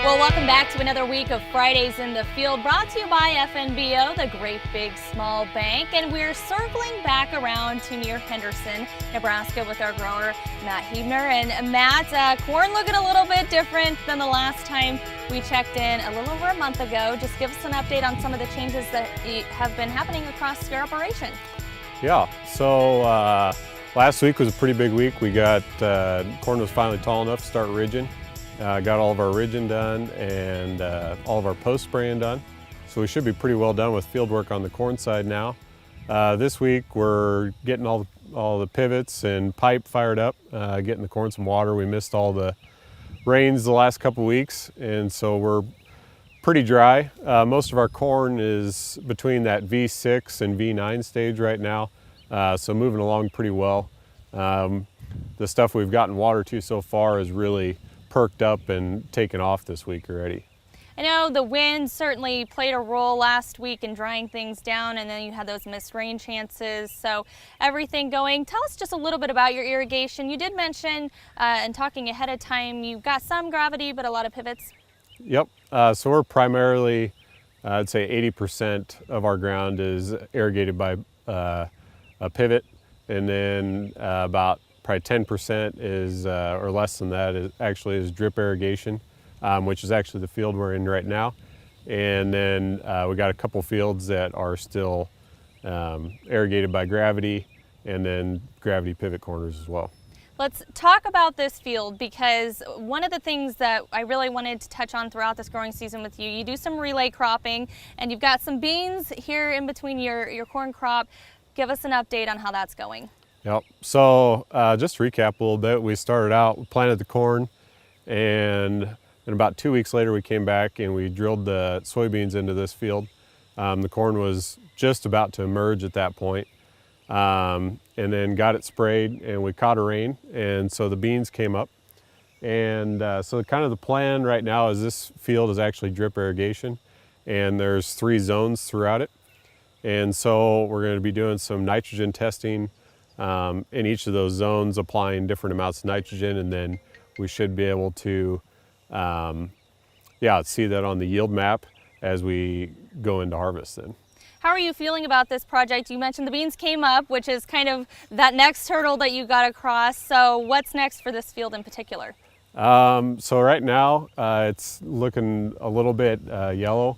Well, welcome back to another week of Fridays in the Field, brought to you by FNBO, the Great Big Small Bank. And we're circling back around to near Henderson, Nebraska with our grower, Matt Hiebner. And Matt, corn looking a little bit different than the last time we checked in a little over a month ago. Just give us an update on some of the changes that have been happening across your operation. Yeah, so last week was a pretty big week. We got, corn was finally tall enough to start ridging. Got all of our ridging done and all of our post spraying done. So we should be pretty well done with field work on the corn side now. This week we're getting all the pivots and pipe fired up, getting the corn some water. We missed all the rains the last couple weeks, and so we're pretty dry. Most of our corn is between that V6 and V9 stage right now, so moving along pretty well. The stuff we've gotten water to so far is really perked up and taken off this week already. I know the wind certainly played a role last week in drying things down, and then you had those missed rain chances, so everything going. Tell us just a little bit about your irrigation. You did mention, and talking ahead of time, you've got some gravity but a lot of pivots. Yep, so we're primarily, I'd say 80% of our ground is irrigated by a pivot, and then about probably 10% is, or less than that, is drip irrigation, which is actually the field we're in right now. And then we got a couple fields that are still irrigated by gravity, and then gravity pivot corners as well. Let's talk about this field, because one of the things that I really wanted to touch on throughout this growing season with you, you do some relay cropping, and you've got some beans here in between your corn crop. Give us an update on how that's going. Yep, so just to recap a little bit, we started out, we planted the corn, and then about 2 weeks later we came back and we drilled the soybeans into this field. The corn was just about to emerge at that point, and then got it sprayed, and we caught a rain, and so the beans came up. And so kind of the plan right now is this field is actually drip irrigation, and there's 3 zones throughout it. And so we're going to be doing some nitrogen testing in each of those zones, applying different amounts of nitrogen, and then we should be able to see that on the yield map as we go into harvest then. How are you feeling about this project? You mentioned the beans came up, which is kind of that next hurdle that you got across. So what's next for this field in particular? So right now it's looking a little bit yellow.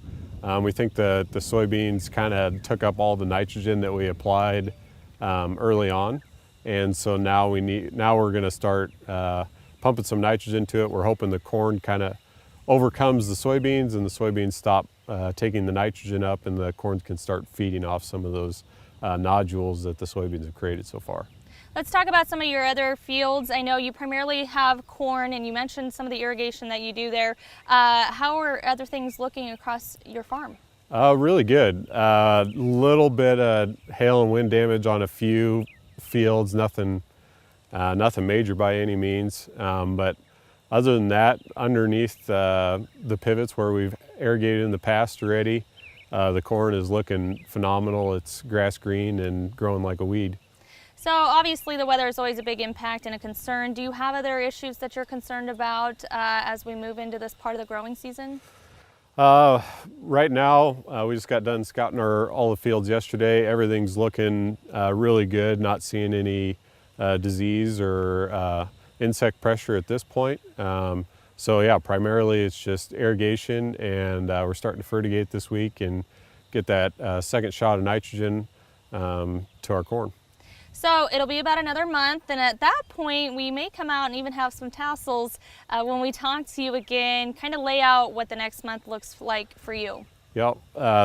We think the soybeans kind of took up all the nitrogen that we applied early on, and so now we're going to start pumping some nitrogen to it. We're hoping the corn kind of overcomes the soybeans, and the soybeans stop taking the nitrogen up, and the corn can start feeding off some of those nodules that the soybeans have created so far. Let's talk about some of your other fields. I know you primarily have corn, and you mentioned some of the irrigation that you do there. How are other things looking across your farm? Really good. Little bit of hail and wind damage on a few fields, nothing major by any means. But other than that, underneath the pivots where we've irrigated in the past already, the corn is looking phenomenal. It's grass green and growing like a weed. So obviously the weather is always a big impact and a concern. Do you have other issues that you're concerned about as we move into this part of the growing season? Right now, we just got done scouting all the fields yesterday. Everything's looking really good, not seeing any disease or insect pressure at this point. So yeah, primarily it's just irrigation, and we're starting to fertigate this week and get that second shot of nitrogen to our corn. So it'll be about another month, and at that point we may come out and even have some tassels when we talk to you again, kind of lay out what the next month looks like for you. Yep,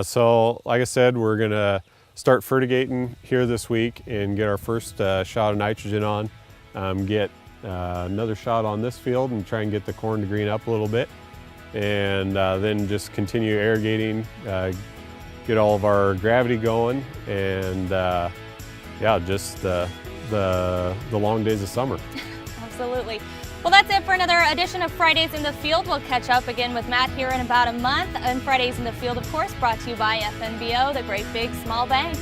so like I said, we're gonna start fertigating here this week and get our first shot of nitrogen on, get another shot on this field and try and get the corn to green up a little bit, and then just continue irrigating, get all of our gravity going, and yeah, just the long days of summer. Absolutely. Well, that's it for another edition of Fridays in the Field. We'll catch up again with Matt here in about a month. And Fridays in the Field, of course, brought to you by FNBO, the Great Big Small Bank.